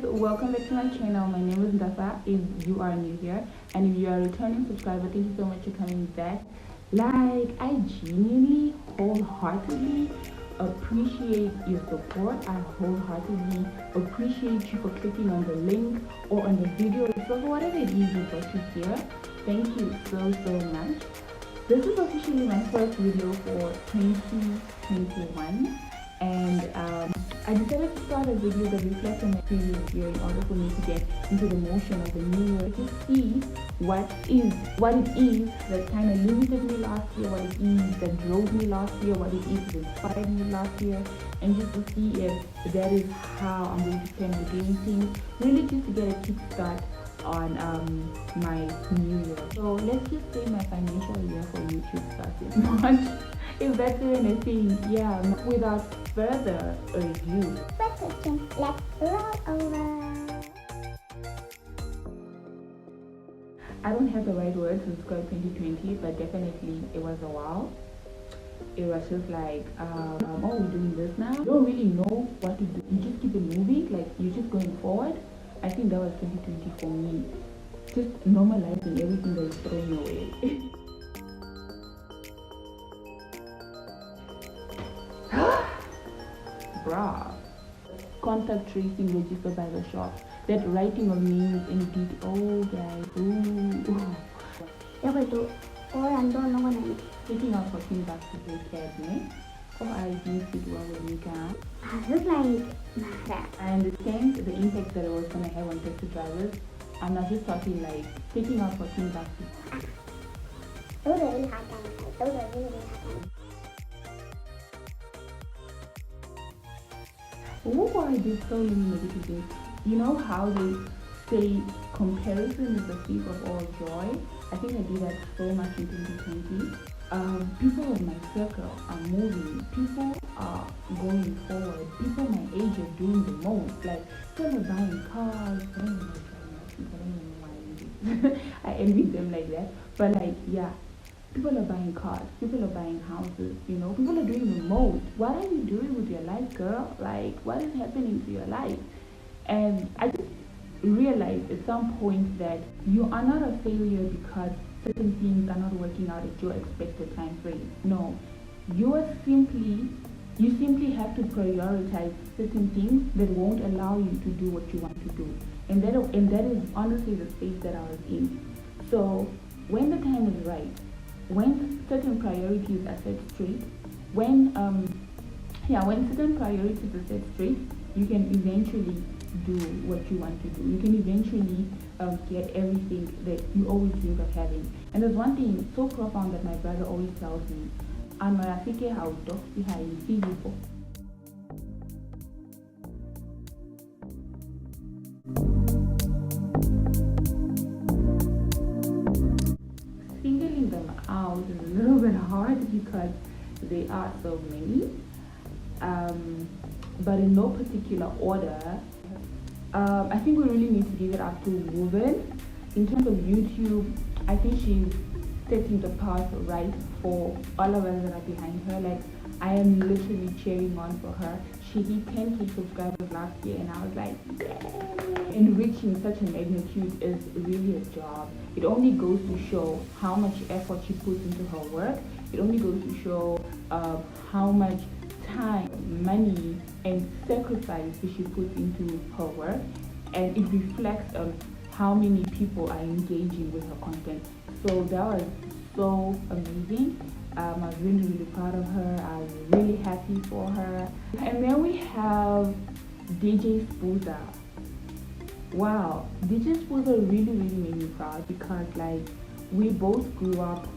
guys, welcome back to my channel. My name is Ndahafa if you are new here, and if you are a returning subscriber, thank you so much for coming back. Like, I genuinely wholeheartedly appreciate your support. I wholeheartedly appreciate you for clicking on the link or on the video itself, whatever it is you got to hear. Thank you so much. This is officially my first video for 2021, and I decided to start a video that reflects on my previous year in order for me to get into the motion of the new year, to see what it is that kind of limited me last year, what it is that drove me last year, what it is that inspired me last year, and just to see if that is how I'm going to spend the doing things, really just to get a kickstart on my new year. So let's just say my financial year for YouTube starts in March. If that's anything, yeah. Without further ado, let's roll over. I don't have the right words to describe 2020, but definitely it was a while. It was just like, oh, we're doing this now. You don't really know what to do. You just keep it moving, like you're just going forward. I think that was 2020 for me. Just normalizing everything that is thrown away. Bruh. Contact tracing registered by the shop. That writing of names in detail. Oh, guys. Ooh. Taking out 14 bucks to pay cabinet. Oh, I didn't sit well with you guys. I was like, I understand the impact that it was going to have on taxi drivers. I'm not just talking like taking out 14 bucks. those are really hard times. Those are really hard times. Oh, I did so many negative things. You know how they say comparison is the thief of all joy? I think I did that so much in 2020. People of my circle are moving. People are going forward. People my age are doing the most. Like, people are buying cars. I don't know why I envy them like that. But like, yeah. People are buying cars, people are buying houses, you know, people are doing the most. What are you doing with your life, girl? Like, what is happening to your life? And I just realized at some point that you are not a failure because certain things are not working out at your expected time frame. No, you simply have to prioritize certain things that won't allow you to do what you want to do. And that is honestly the space that I was in. So when the time is right, when certain priorities are set straight, when certain priorities are set straight, you can eventually do what you want to do. You can eventually get everything that you always dream of having. And there's one thing so profound that my brother always tells me: "Anayafike hauto ihayisipo." Singling them out is a little bit hard because they are so many, but in no particular order. I think we really need to give it up to Woven. In terms of YouTube, I think she's setting the path right for all of us that are behind her. Like, I am literally cheering on for her. She hit 10K subscribers last year, and I was like, yay! And reaching such a magnitude is really a job. It only goes to show how much effort she puts into her work. It only goes to show how much time, money, and sacrifice she puts into her work. And it reflects on how many people are engaging with her content. So that was so amazing. I was really proud of her. I was really happy for her. And then we have DJ Spooza. Wow, DJ Spooza really made me proud because like we both grew up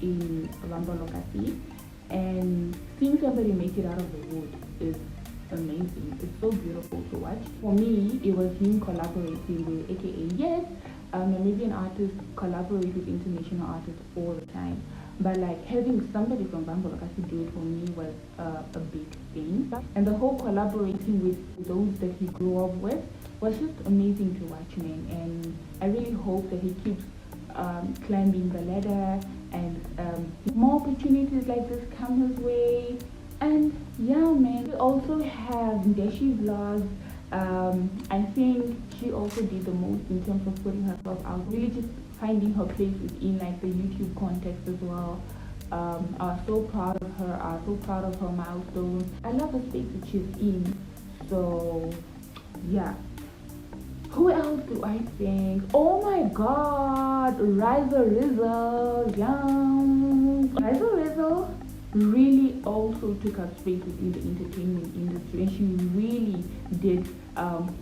in Lokasi, and seeing somebody make it out of the wood is amazing. It's so beautiful to watch. For me, it was him collaborating with AKA Yes. Namibian artists collaborate with international artists all the time. But like having somebody from Lokasi do it for me was a big thing. And the whole collaborating with those that he grew up with was just amazing to watch, man. And I really hope that he keeps climbing the ladder and more opportunities like this come his way. And yeah, man, we also have Ndeshi Vlogs. I think she also did the most in terms of putting herself out, really just finding her place within like the YouTube context as well. I was so proud of her. I was so proud of her milestones. I love the space that she's in. So yeah. Who else do I think? Oh my god, Riza Rizzo, Riza Rizzo really also took up space within the entertainment industry, and she really did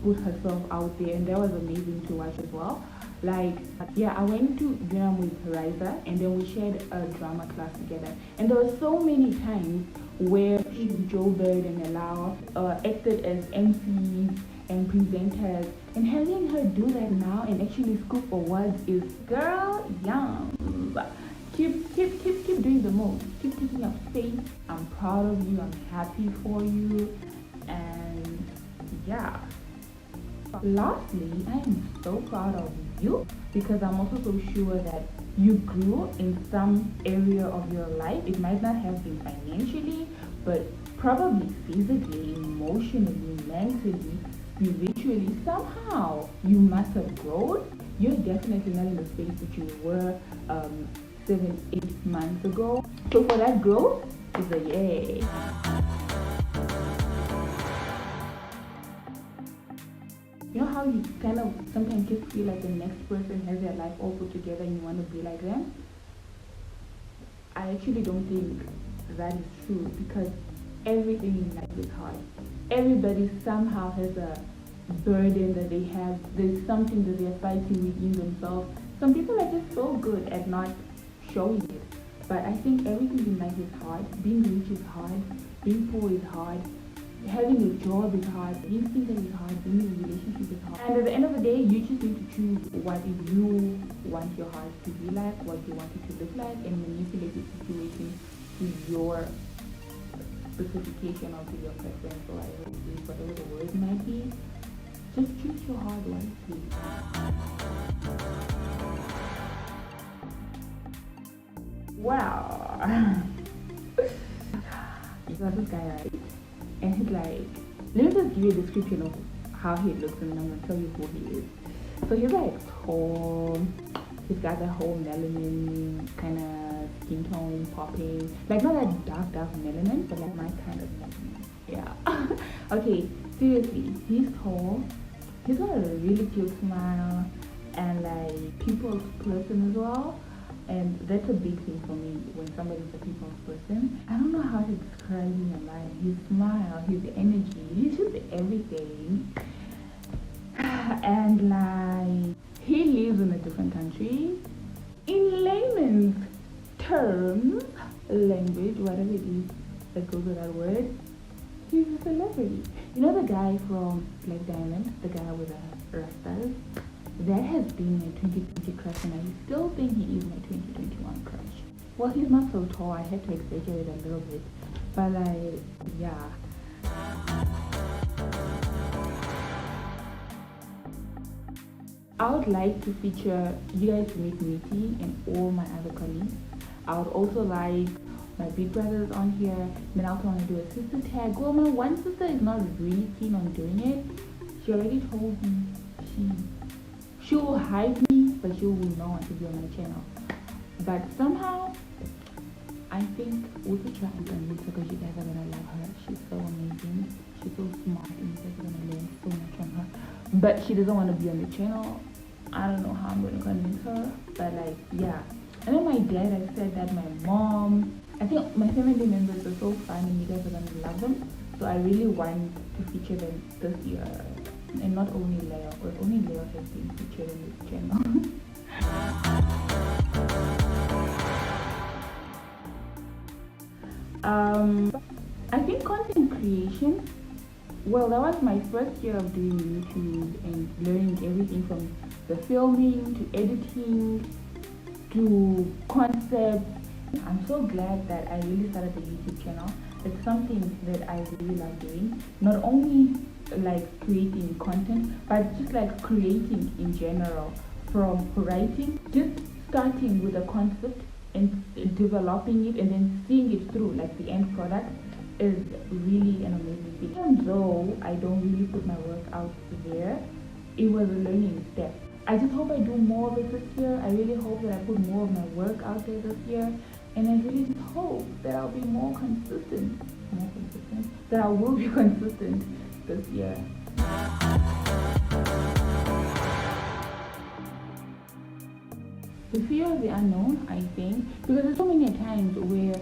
put herself out there, and that was amazing to watch as well. Like, yeah, I went to Vietnam with Riza, and then we shared a drama class together, and there were so many times where Joe Bird and Alao acted as MCs and presenters, and having her do that now and actually scoop awards is, girl, yum. Keep doing the most. Keep taking up space. I'm proud of you. I'm happy for you. And yeah. Lastly, I am so proud of you because I'm also so sure that you grew in some area of your life. It might not have been financially, but probably physically, emotionally, mentally, spiritually, somehow you must have grown. You're definitely not in the space that you were 7-8 months ago. So for that growth, it's a yay. You know how you kind of sometimes just feel like the next person has their life all put together and you want to be like them? I actually don't think that is true because everything in life is hard. Everybody somehow has a burden that they have. There's something that they're fighting within themselves. Some people are just so good at not showing it. But I think everything in life is hard. Being rich is hard. Being poor is hard. Having a job is hard. Being single is hard. Being in a relationship is hard. And at the end of the day, you just need to choose what you want your heart to be like, what you want it to look like, and manipulate the situation to your specification or to your preference or whatever the word might be. Just choose your heart wisely. Wow. There's this guy, right? And he's like, let me just give you a description of how he looks and I'm gonna tell you who he is. So he's like tall, he's got that whole melanin kind of skin tone popping. Like not that dark melanin, but like my kind of melanin. Yeah. Okay, seriously, he's tall, he's got a really cute smile and like people's person as well. And that's a big thing for me when somebody's a people's person. I don't know how to describe him in life. His smile, his energy, he's just everything. And like, he lives in a different country. In layman's terms, language, whatever it is that goes with that word, he's a celebrity. You know the guy from Black Diamond, the guy with the rastas? That has been my 2020 crush, and I still think he is my 2021 crush. Well, he's not so tall, I had to exaggerate a little bit, but like, yeah. I would like to feature you guys to meet Niti and all my other colleagues. I would also like my big brothers on here. Then I also want to do a sister tag. Well, my one sister is not really keen on doing it. She already told me she will hype me, but she will not want to be on my channel. But somehow, I think we could try and do this because you guys are gonna love her. She's so amazing. She's so smart, and you guys are gonna learn so much from her. But she doesn't want to be on the channel. I don't know how I'm gonna convince her, but like, yeah. And then my dad, I said that, my mom. I think my family members are so fun, and you guys are gonna love them. So I really want to feature them this year. And not only Leo, but only Leo has been featured in this channel. I think content creation, well, that was my first year of doing YouTube and learning everything from the filming to editing to concept. I'm so glad that I really started the YouTube channel. It's something that I really love doing. Not only like creating content, but just like creating in general, from writing, just starting with a concept and developing it and then seeing it through, like the end product. is really an amazing thing. Even though I don't really put my work out there, it was a learning step. I just hope I do more of it this year. I really hope that I put more of my work out there this year. And I really just hope that I'll be more consistent, that I will be consistent this year. The fear of the unknown, I think, because there's so many times where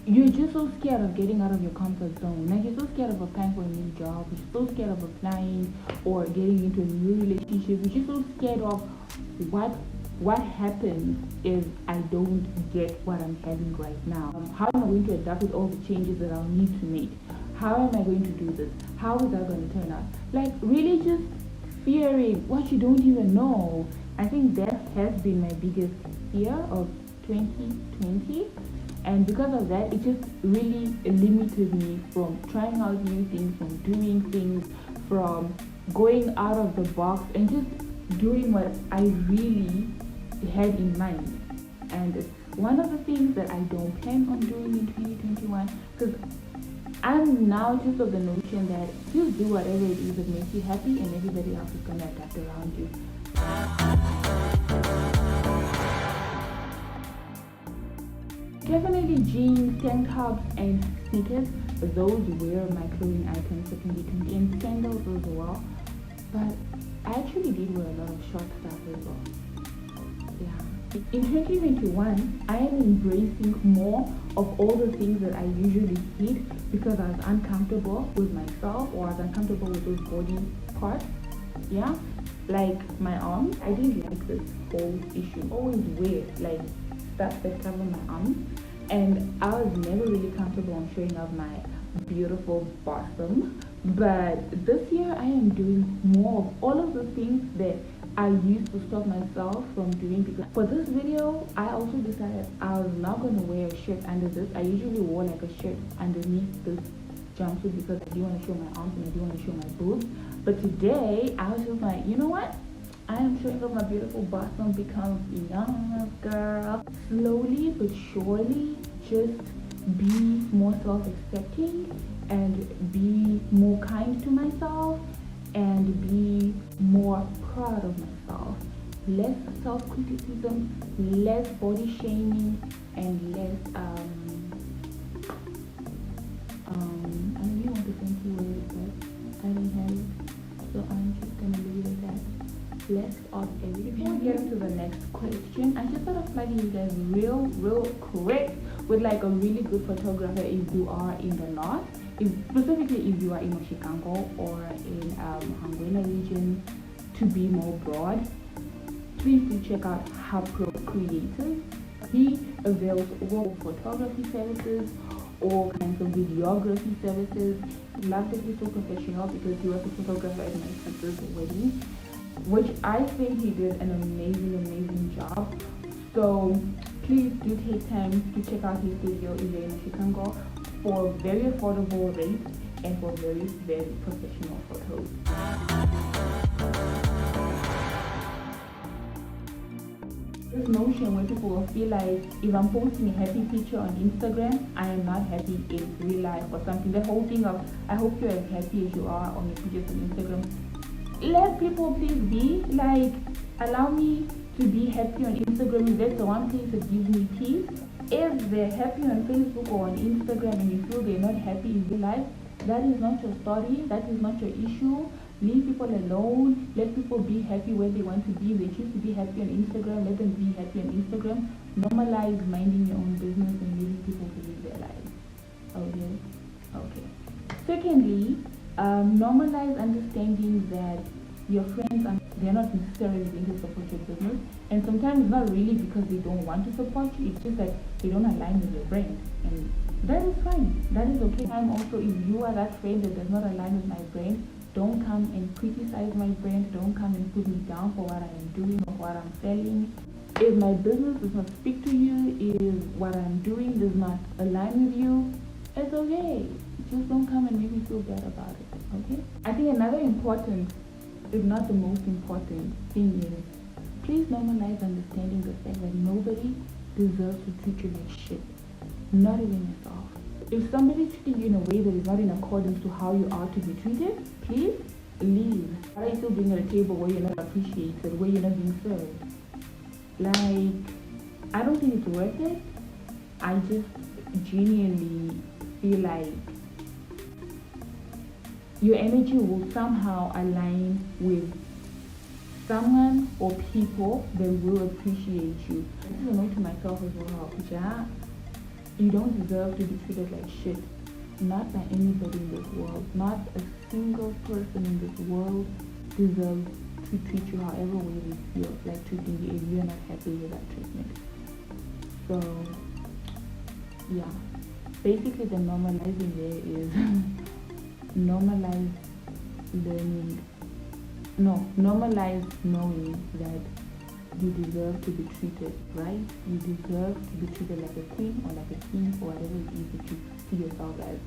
you're just so scared of getting out of your comfort zone. Like, you're so scared of applying for a new job, you're so scared of applying or getting into a new relationship, you're just so scared of what happens if I don't get what I'm having right now. How am I going to adapt with all the changes that I'll need to make? How am I going to do this? How is that going to turn out? Like, really just fearing what you don't even know. I think that has been my biggest fear of 2020. And because of that, it just really limited me from trying out new things, from doing things, from going out of the box and just doing what I really had in mind. And it's one of the things that I don't plan on doing in 2021, because I'm now just of the notion that you do whatever it is that makes you happy, and everybody else is going to adapt around you. Definitely jeans, tank tops, and sneakers. Those were my clothing items for 2020, and sandals as well. But I actually did wear a lot of short stuff as well. Yeah. In 2021, I am embracing more of all the things that I usually hate because I was uncomfortable with myself, or I was uncomfortable with those body parts. Yeah. Like my arms, I didn't like this whole issue. Always wear like stuff that cover my arms, and I was never really comfortable on showing off my beautiful bottom. But this year I am doing more of all of the things that I used to stop myself from doing, because for this video I also decided I was not going to wear a shirt under this. I usually wore like a shirt underneath this jumpsuit because I do want to show my arms and I do want to show my boobs. But today I was just like, you know what? I am showing off my beautiful bottom because young girl. Slowly but surely, just be more self-accepting and be more kind to myself and be more proud of myself. Less self-criticism, less body shaming, and less I really want to thank you words, but I don't have it, so I'm just gonna leave it at that. Less of everything. Before we get into the next question, I just thought of flooding you guys real quick with like a really good photographer if you are in the north, specifically if you are in Oshikango or in Hangwena region, to be more broad. Please do check out Hapro Creative. He avails all photography services, all kinds of videography services. Love that he's so professional because he was a photographer at my sister's wedding, which I think he did an amazing job. So please do take time to check out his studio if you're in Chicago for very affordable rates and for very professional photos. This notion where people will feel like if I'm posting a happy picture on Instagram, I am not happy in real life or something. The whole thing of I hope you're as happy as you are on your pictures on Instagram. Let people please be. Like, allow me to be happy on Instagram if that's the one place that gives me peace. If they're happy on Facebook or on Instagram and you feel they're not happy in real life, that is not your story, that is not your issue. Leave people alone. Let people be happy where they want to be. If they choose to be happy on Instagram, let them be happy on Instagram. Normalize minding your own business and leaving people to live their lives. Okay. Secondly, normalize understanding that your friends they're not necessarily going to support your business, and sometimes it's not really because they don't want to support you, it's just that they don't align with your brand, and that is fine, that is okay. And also, if you are that friend that does not align with my brand, don't come and criticize my brand, don't come and put me down for what I am doing or what I'm selling. If my business does not speak to you, if what I'm doing does not align with you, it's okay. Just don't come and make me feel bad about it, okay? I think another important, if not the most important thing is, please normalize understanding the fact that nobody deserves to treat you like shit. Not even yourself. If somebody's treating you in a way that is not in accordance to how you are to be treated, please leave. Why are you still being at a table where you're not appreciated, where you're not being served? Like, I don't think it's worth it. I just genuinely feel like your energy will somehow align with someone or people that will appreciate you. This is a note to myself as well. Yeah, you don't deserve to be treated like shit. Not by anybody in this world. Not a single person in this world deserves to treat you however way they feel like treating you if you're not happy with that treatment. So, yeah. Basically, the normalizing there is normalize learning. No, normalize knowing that you deserve to be treated right. You deserve to be treated like a queen or like a king or whatever it is that you see yourself as.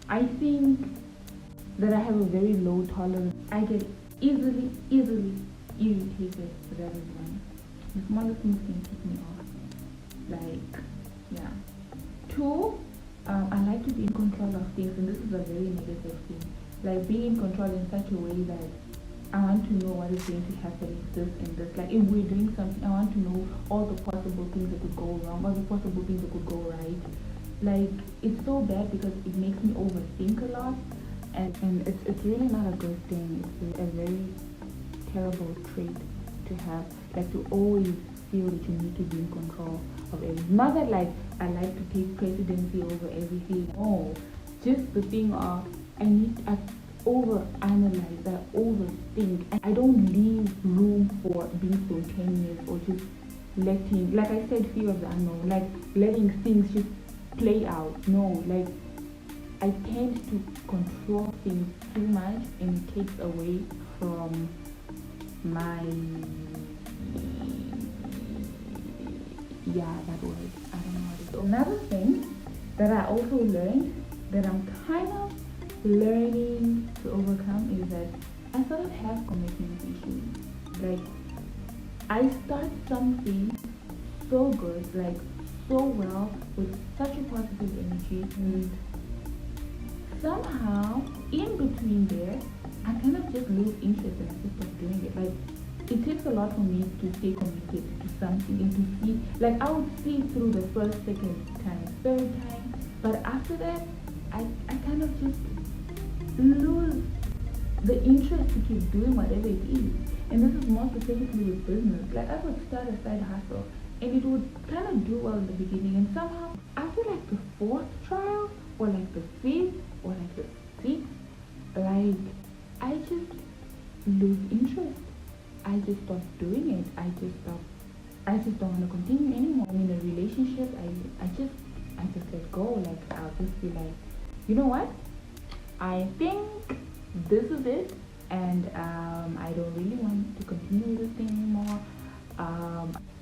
I think that I have a very low tolerance. I get easily irritated. That is one. The smallest things can tick me off. Like, yeah. Two, I like to be in control of things, and this is a very negative thing. Like being in control in such a way that I want to know what is going to happen if this and this. Like if we're doing something, I want to know all the possible things that could go wrong, all the possible things that could go right. Like it's so bad because it makes me overthink a lot, and it's really not a good thing. It's a very terrible trait to have, like to always feel that you need to be in control of everything. Not that like I like to take presidency over everything. No, just the thing of I overanalyze, I overthink, and I don't leave room for being spontaneous or just letting, like I said, fear of the unknown, like letting things just play out. No, like I tend to control things too much, and it takes away from my that word. I don't know how to say. Another thing that I also learned that I'm kind of learning to overcome is that I sort of have commitment issues. Like I start something so good, like so well, with such a positive energy, and somehow in between there I kind of just lose interest and I just stop doing it. Like it takes a lot for me to stay committed to something and to see, like I would see through the first, second time, third time, but after that I kind of just lose the interest to keep doing whatever it is. And this is more specifically with business. Like I would start a side hustle and it would kind of do well in the beginning, and somehow after like the fourth trial or like the fifth or like the sixth, like I just lose interest. I just stop doing it. I just don't want to continue anymore. I'm in a relationship. I just let go. Like I'll just be like, you know what? I think this is it, and I don't really want to continue with this thing anymore.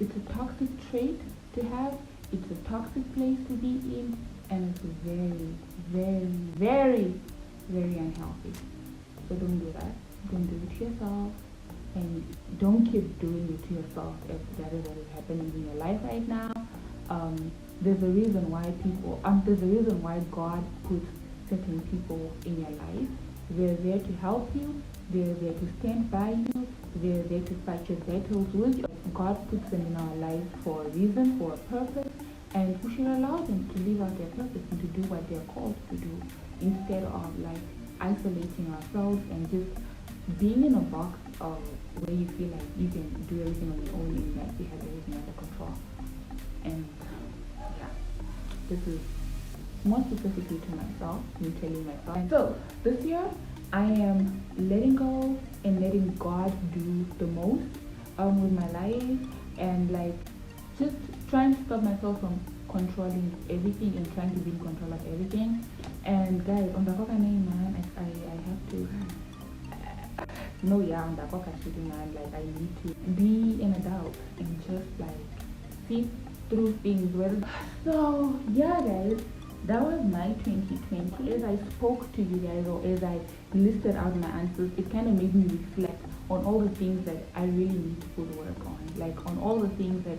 It's a toxic trait to have. It's a toxic place to be in, and it's very unhealthy. So don't do that. Don't do it to yourself, and don't keep doing it to yourself if that is what is happening in your life right now. There's a reason why there's a reason why God puts certain people in your life. They're there to help you. They're there to stand by you. They're there to fight your battles with you. God puts them in our lives for a reason, for a purpose, and we should allow them to live out their purpose and to do what they're called to do, instead of like isolating ourselves and just being in a box of where you feel like you can do everything on your own and that you have everything under control. And yeah, this is more specifically to myself, me telling myself. And so this year I am letting go and letting God do the most with my life, and like just trying to stop myself from controlling everything and trying to be in control of everything. And guys, on the name, man, I have to no, yeah, on the man, like I need to be an adult and just like see through things. Well, so yeah, guys, that was my 2020. As I spoke to you guys, or as I listed out my answers, it kind of made me reflect on all the things that I really need to put work on, like on all the things that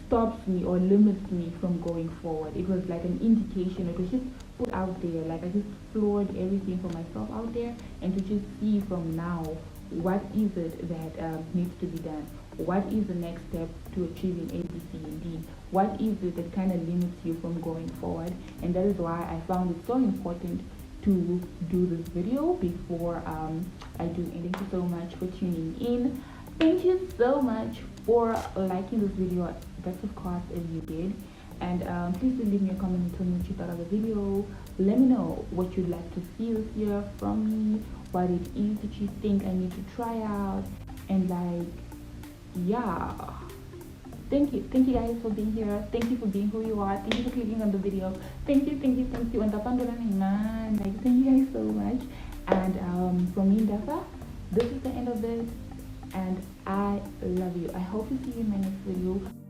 stops me or limits me from going forward. It was like an indication. It was just put out there. Like I just floored everything for myself out there, and to just see from now what is it that needs to be done. What is the next step to achieving A, B, C, and D? What is it that kind of limits you from going forward? And that is why I found it so important to do this video before I do. And thank you so much for tuning in. Thank you so much for liking this video, that's of course as you did. And please do leave me a comment and tell me what you thought of the video. Let me know what you'd like to see this year from me, what it is that you think I need to try out, and like, yeah, thank you guys for being here. Thank you for being who you are. Thank you for clicking on the video. Thank you. And thank you guys so much. And from me, Ndahafa, this is the end of this, and I love you. I hope to see you in my next video.